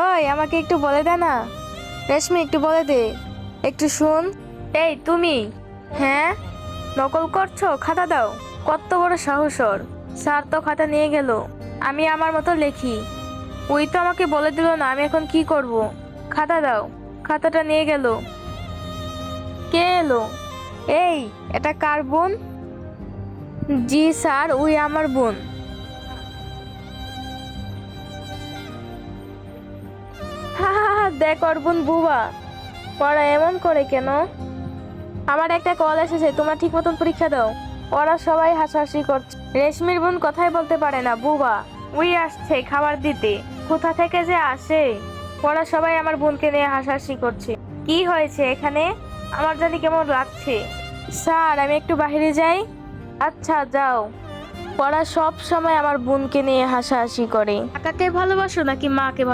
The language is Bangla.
ওই আমাকে একটু বলে দে না। রেশমি একটু বলে দে, একটু শুন। এই তুমি, হ্যাঁ নকল করছো? খাতা দাও। কত বড় সাহস ওর! স্যার তো খাতা নিয়ে গেল, আমি আমার মতো লিখি। ওই তো আমাকে বলে দিল না, আমি এখন কি করব? খাতা দাও। খাতাটা নিয়ে গেল। কে এলো? এই, এটা কার বোন? জি স্যার, ওই আমার বোন। হা হা হা, দেখ ওর বোন বুবা। ওরা এমন করে কেন? আমার একটা কল এসেছে, তোমরা ঠিক মতন পরীক্ষা দাও। ওরা সবাই হাসাহাসি করছে। রেশমির বোন কথাই বলতে পারে না, বুবা। ওই আসছে খাবার দিতে। কোথা থেকে যে আসে! ওরা সবাই আমার বোনকে নিয়ে হাসাহাসি করছে। কি হয়েছে এখানে? আমার জানি কেমন লাগছে। স্যার, আমি একটু বাইরে যাই। আচ্ছা যাও। ওরা সব সময় আমার বোনকে নিয়ে হাসাহাসি করে। কাকাকে ভালোবাসো নাকি মাকে ভালোবাসো?